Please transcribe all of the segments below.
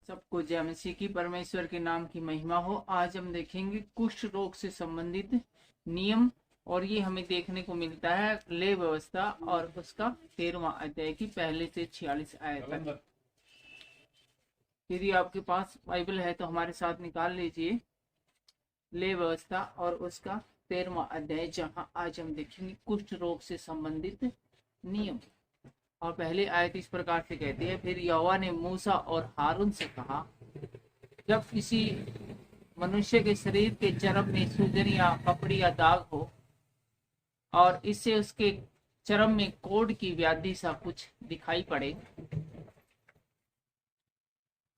सबको जय मसीह की। परमेश्वर के नाम की महिमा हो। आज हम देखेंगे कुष्ठ रोग से संबंधित नियम, और ये हमें देखने को मिलता है ले व्यवस्था और उसका 13वां अध्याय की पहले से 46 आयत तक। यदि आपके पास बाइबल है तो हमारे साथ निकाल लीजिए ले व्यवस्था और उसका 13वां अध्याय, जहां आज हम देखेंगे कुष्ठ रोग से संबंधित नियम। और पहले आयत इस प्रकार से कहती है, फिर यहोवा ने मूसा और हारून से कहा, जब किसी मनुष्य के शरीर के चर्म में सूजन या पपड़ी या दाग हो और इससे उसके चर्म में कोढ़ की व्याधि सा कुछ दिखाई पड़े,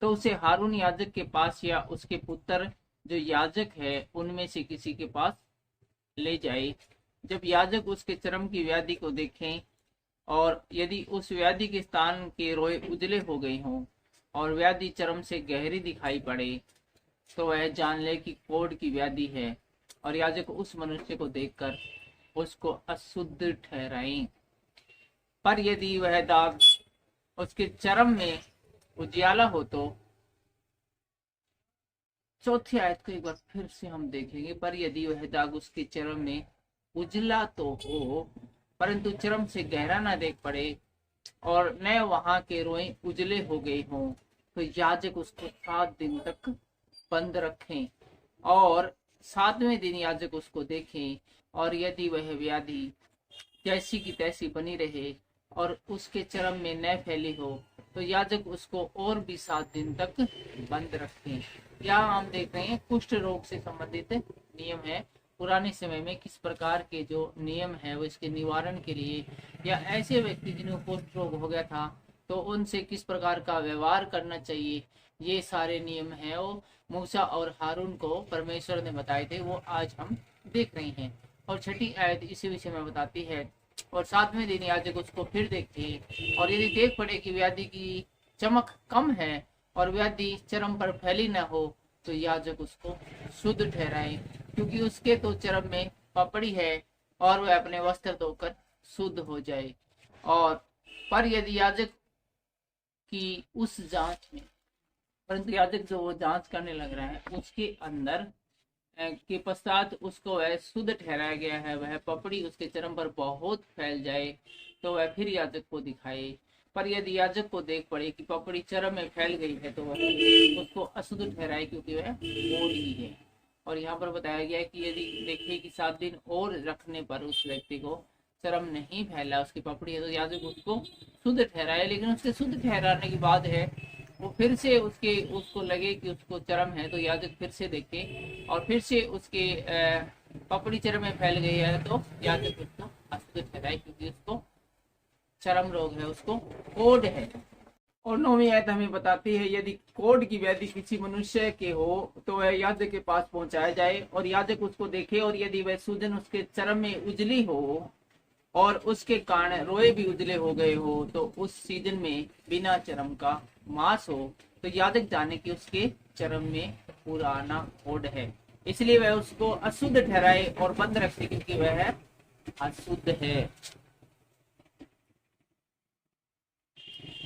तो उसे हारून याजक के पास या उसके पुत्र जो याजक है उनमें से किसी के पास ले जाए। जब याजक उसके चर्म की व्याधि को देखें और यदि उस व्याधि के स्थान के रोए उजले हो गए हों और व्याधि चर्म से गहरी दिखाई पड़े, तो वह जान ले कि कोढ़ की व्याधि है, और याजक उस मनुष्य को देखकर उसको अशुद्ध ठहराए। पर यदि वह दाग उसके चर्म में उजियाला हो तो, चौथी आयत को एक बार फिर से हम देखेंगे, पर यदि वह दाग उसके चर्म में उजला तो हो परंतु चर्म से गहरा न देख पड़े और न वहां के रोए उजले हो गए हों, तो याजक उसको 7 दिन तक बंद रखें और 7वें दिन याजक उसको देखें, और यदि वह व्याधि जैसी की तैसी बनी रहे और उसके चर्म में न फैली हो तो याजक उसको और भी 7 दिन तक बंद रखें। यहाँ हम देख रहे हैं कुष्ठ रोग से संबंधित नियम है। पुराने समय में किस प्रकार के जो नियम है वो इसके निवारण के लिए, या ऐसे व्यक्ति जिन्हें कुष्ठ रोग हो गया था तो उनसे किस प्रकार का व्यवहार करना चाहिए, ये सारे नियम है वो मूसा और हारून को परमेश्वर ने बताए थे, वो आज हम देख रहे हैं। और छठी आयत इसी विषय में बताती है, और 7वें दिन याजक उसको फिर देखते और यदि देख पड़े कि व्याधि की चमक कम है और व्याधि चर्म पर फैली न हो तो याजक उसको शुद्ध ठहराए, क्योंकि उसके तो चर्म में पपड़ी है और वह अपने वस्त्र धोकर शुद्ध हो जाए। और पर यदि याजक की उस जांच में, परंतु याजक जो वो जांच करने लग रहा है उसके अंदर के पश्चात उसको वह शुद्ध ठहराया गया है, वह पपड़ी उसके चर्म पर बहुत फैल जाए तो वह फिर याजक को दिखाए। पर यदि याजक को देख पड़े कि पपड़ी चर्म में फैल गई है तो वह उसको अशुद्ध ठहराए, क्योंकि वह कोढ़ ही है। और यहाँ पर बताया गया है कि यदि देखे कि 7 दिन और रखने पर उस व्यक्ति को चर्म नहीं फैला, उसकी पपड़ी है, तो याजक उसको शुद्ध ठहराए। लेकिन उसके शुद्ध ठहराने के बाद है वो फिर से उसको लगे कि उसको चर्म है तो याजक फिर से देखे और फिर से उसके पपड़ी चर्म में फैल गई है तो याजक उसको अशुद्ध ठहराए, क्योंकि उसको चर्म रोग है, उसको कोढ़ है। और 9वीं आयत हमें बताती है, यदि कोढ़ की व्याधि किसी मनुष्य के हो तो वह याजक के पास पहुंचाया जाए और याजक उसको देखे, और यदि वह सूजन उसके चर्म में उजली हो और उसके कारण रोए भी उजले हो गए हो तो उस सीजन में बिना चर्म का मांस हो तो याजक जाने कि उसके चर्म में पुराना कोढ़ है, इसलिए वह उसको अशुद्ध ठहराए और बंद रखे, क्योंकि वह अशुद्ध है।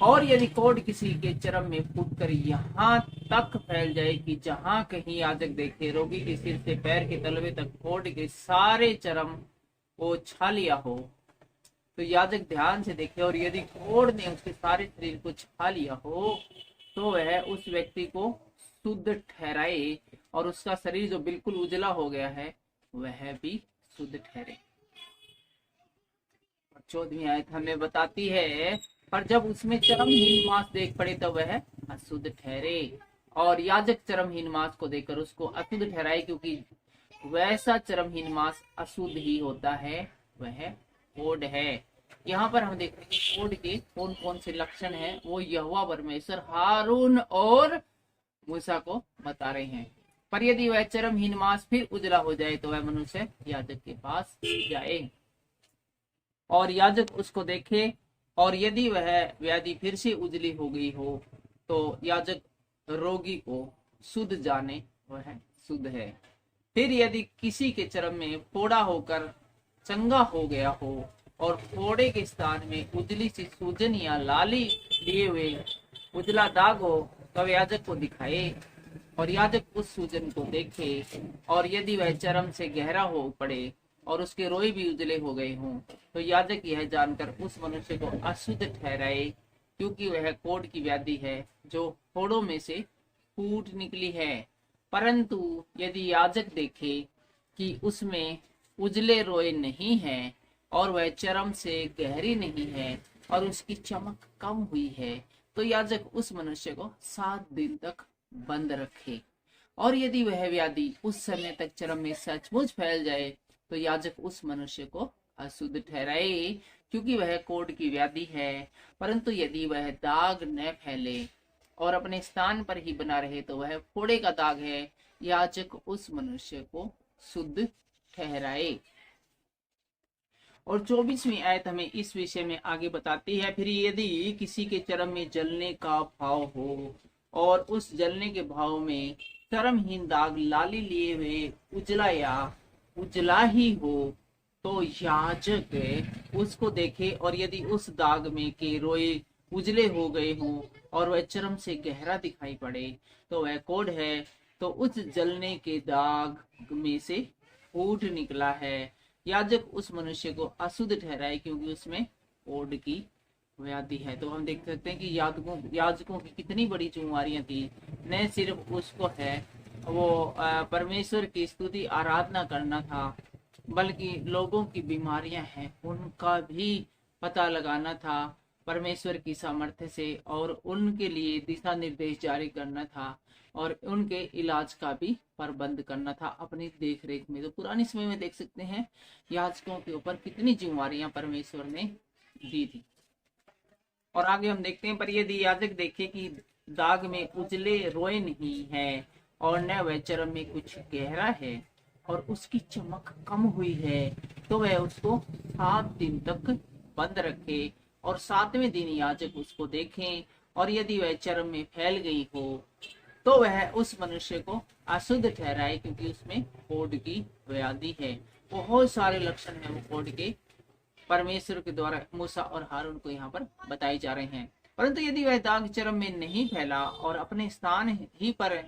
और यदि कोढ़ किसी के चर्म में फूटकर यहाँ तक फैल जाए कि जहां कहीं याजक देखे रोगी के सिर से पैर के तलवे तक कोढ़ के सारे चर्म को छा लिया हो तो याजक ध्यान से देखे, और यदि कोढ़ ने उसके सारे शरीर को छा लिया हो तो वह उस व्यक्ति को शुद्ध ठहराए, और उसका शरीर जो बिल्कुल उजला हो गया है वह भी शुद्ध ठहरे। 14वीं आयत हमें बताती है, पर जब उसमें चर्महीन मांस देख पड़े तो वह अशुद्ध ठहरे, और याजक चर्महीन मांस को देखकर उसको अशुद्ध ठहराए, क्योंकि वैसा चर्महीन मांस अशुद्ध ही होता है, वह कोढ़ है। यहाँ पर हम देखते हैं कि कोढ़ के कौन कौन से लक्षण हैं, वो यहोवा परमेश्वर हारून और मूसा को बता रहे हैं। पर यदि वह चर्महीन मांस फिर उजला हो जाए तो वह मनुष्य याजक के पास जाए और याजक उसको देखे, और यदि वह व्याधि फिर से उजली हो गई हो तो याजक रोगी को शुद्ध जाने वह शुद्ध है। फिर यदि किसी के चर्म में फोड़ा होकर चंगा हो गया हो और फोड़े के स्थान में उजली सी सूजन या लाली लिए हुए उजला दाग हो तब याजक को दिखाए और याजक उस सूजन को देखे और यदि वह चर्म से गहरा हो पड़े और उसके रोए भी उजले हो गए हों तो याजक यह जानकर उस मनुष्य को अशुद्ध ठहराए, क्योंकि वह कोढ़ की व्याधि है जो फोड़ों में से फूट निकली है। परंतु यदि याजक देखे कि उसमें उजले रोए नहीं है और वह चर्म से गहरी नहीं है और उसकी चमक कम हुई है तो याजक उस मनुष्य को 7 दिन तक बंद रखे। और यदि वह व्याधि उस समय तक चर्म में सचमुच फैल जाए तो याजक उस मनुष्य को अशुद्ध ठहराए, क्योंकि वह कोढ़ की व्याधि है। परंतु यदि वह दाग न फैले और अपने स्थान पर ही बना रहे तो वह फोड़े का दाग है, याजक उस मनुष्य को शुद्ध ठहराए। और 24वीं आयत हमें इस विषय में आगे बताती है, फिर यदि किसी के चर्म में जलने का भाव हो और उस जलने के भाव में चर्महीन दाग लाली लिए हुए उजला या उजला ही हो तो याजक उसको देखे और यदि उस दाग में के रोए उजले हो गए हों और वह चर्म से गहरा दिखाई पड़े तो वह कोढ़ है, तो उस जलने के दाग में से फूट निकला है। याजक उस मनुष्य को अशुद्ध ठहराए, क्योंकि उसमें कोढ़ की व्याधि है। तो हम देख सकते हैं कि याजकों की कितनी बड़ी जिम्मेवारियां थी। न सिर्फ उसको है वो परमेश्वर की स्तुति आराधना करना था, बल्कि लोगों की बीमारियां हैं उनका भी पता लगाना था परमेश्वर की सामर्थ्य से और उनके लिए दिशा निर्देश जारी करना था और उनके इलाज का भी प्रबंध करना था अपनी देख रेख में। तो पुराने समय में देख सकते हैं याजकों के ऊपर कितनी जिम्मेवारियां परमेश्वर ने दी थी। और आगे हम देखते हैं, पर यदि याजक देखे कि दाग में उजले रोए नहीं है और न वह चर्म में कुछ गहरा है और उसकी चमक कम हुई है तो वह उसको 7 दिन तक बंद रखे और 7वें दिन याजक उसको देखें और यदि वह चर्म में फैल गई हो तो वह उस मनुष्य को अशुद्ध ठहराए, क्योंकि उसमें कोढ़ की व्याधि है। बहुत सारे लक्षण है वो कोढ़ के परमेश्वर के द्वारा मूसा और हारून को यहाँ पर बताए जा रहे हैं। परंतु यदि वह दाग चर्म में नहीं फैला और अपने स्थान ही पर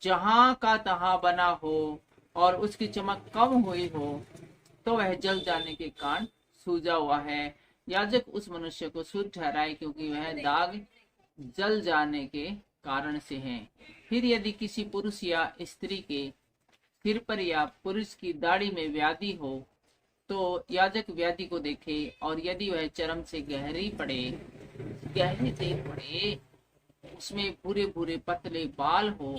जहां का तहां बना हो और उसकी चमक कम हुई हो तो वह जल जाने के कारण सूजा हुआ है। याजक उस मनुष्य को शुद्ध ठहराए, क्योंकि वह दाग जल जाने के कारण से है। फिर यदि किसी पुरुष या स्त्री के सिर पर या पुरुष की दाढ़ी में व्याधि हो तो याजक व्याधि को देखे और यदि वह चर्म से गहरे पड़े उसमें भूरे भूरे पतले बाल हो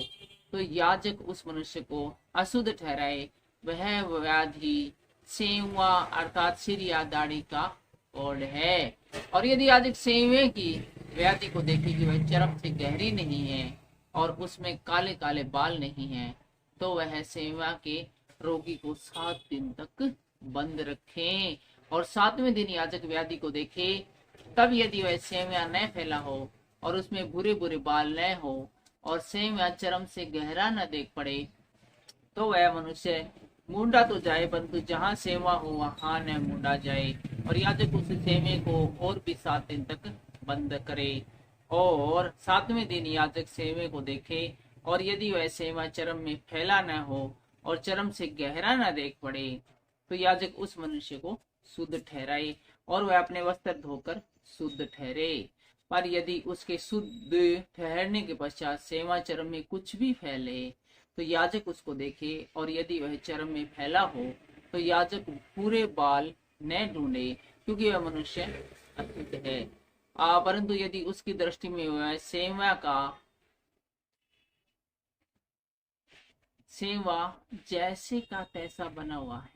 तो याजक उस मनुष्य को अशुद्ध ठहराए। वह व्याधि सेंवा अर्थात सिर या दाढ़ी का कोढ़ है। और यदि याजक सेंवे की व्याधि को देखे कि वह चर्म से गहरी नहीं है और उसमें काले काले बाल नहीं है तो वह सेंवा के रोगी को 7 दिन तक बंद रखें। और 7वें दिन याजक व्याधि को देखे, तब यदि वह सेंवा न फैला हो और उसमें बुरे बुरे बाल न हो और सेंवा चर्म से गहरा न देख पड़े तो वह मनुष्य मूंडा तो जाए, परंतु जहाँ सेवा हो वहां न मूंडा जाए। और याजक उस सेवे को और भी 7 दिन तक बंद करे। और 7वें दिन याजक सेवे को देखे और यदि वह सेवा चर्म में फैला न हो और चर्म से गहरा न देख पड़े तो याजक उस मनुष्य को शुद्ध ठहराए और वह अपने वस्त्र धोकर शुद्ध ठहरे। पर यदि उसके शुद्ध ठहरने के पश्चात सेवा चर्म में कुछ भी फैले तो याजक उसको देखे और यदि वह चर्म में फैला हो तो याजक पूरे बाल न ढूंढे, क्योंकि वह मनुष्य अशुद्ध है। परंतु यदि उसकी दृष्टि में वह सेवा जैसे का तैसा बना हुआ है,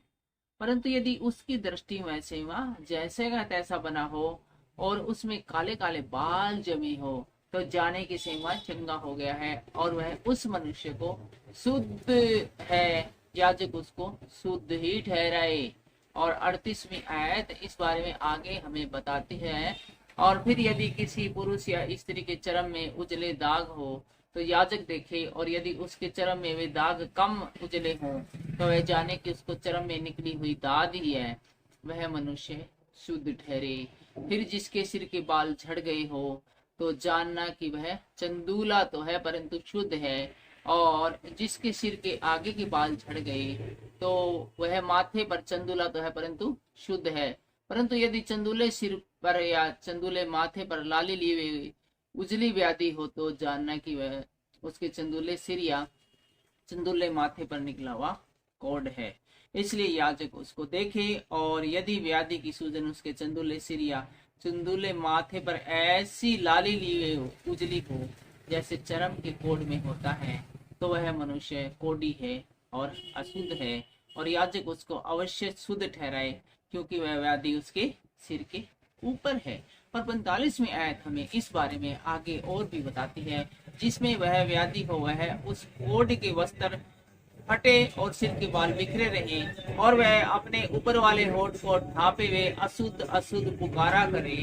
परंतु यदि उसकी दृष्टि में सेवा जैसे का तैसा बना हो और उसमें काले काले बाल जमे हो तो जाने की सेवा चंगा हो गया है और वह उस मनुष्य को शुद्ध है, याजक उसको शुद्ध ही ठहराए। और 38वीं आयत इस बारे में आगे हमें बताती है, और फिर यदि किसी पुरुष या स्त्री के चर्म में उजले दाग हो तो याजक देखे और यदि उसके चर्म में वे दाग कम उजले हों तो वह जाने कि उसको चर्म में निकली हुई दाद ही है, वह मनुष्य शुद्ध ठहरे। फिर जिसके सिर के बाल झड़ गए हो तो जानना कि वह चंदूला तो है परंतु शुद्ध है। और जिसके सिर के आगे के बाल झड़ गए तो वह माथे पर चंदूला तो है परंतु शुद्ध है। परंतु यदि चंदूले सिर पर या चंदूले माथे पर लाली लिए हुए उजली व्याधि हो तो जानना कि वह उसके चंदूले सिर या चंदूले माथे पर निकला हुआ कोढ़ है। इसलिए याजक उसको देखे और यदि व्याधि की सूजन उसके चंदूले सिर या चंदूले माथे पर ऐसी लाली लिए उजली हो जैसे चर्म के कोढ़ में होता है तो वह मनुष्य कोढ़ी है और अशुद्ध है, और याजक उसको अवश्य शुद्ध ठहराए क्योंकि वह व्याधि उसके सिर के ऊपर है। और 45वीं आयत हमें इस बारे में आगे और भी बताती है, जिसमें वह व्याधि हो वह उस कोढ़ के वस्त्र फटे और सिर के बाल बिखरे रहे और वह अपने ऊपर वाले होठ को ढांपे हुए अशुद्ध अशुद्ध पुकारा करे।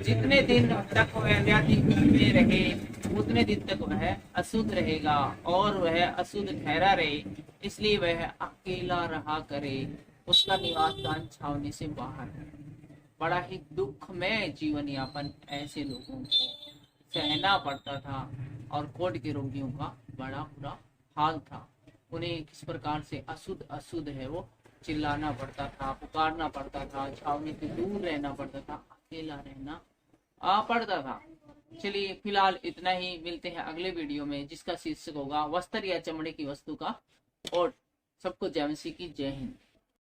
जितने दिन तक वह व्याधि उसमें रहे उतने दिन तक वह अशुद्ध रहेगा और वह अशुद्ध ठहरा रहे, इसलिए वह अकेला रहा करे, उसका निवास स्थान छावनी से बाहर है। बड़ा ही दुखमय जीवन यापन ऐसे लोगों को सहना पड़ता था और कोढ़ के रोगियों का बड़ा बुरा हाल था। उन्हें किस प्रकार से अशुद्ध अशुद्ध है वो चिल्लाना पड़ता था, पुकारना पड़ता था, छावनी से दूर रहना पड़ता था, अकेला रहना पड़ता था। चलिए फिलहाल इतना ही, मिलते हैं अगले वीडियो में जिसका शीर्षक होगा वस्त्र या चमड़े की वस्तु का। और सबको जय मसीह की जय हिंद।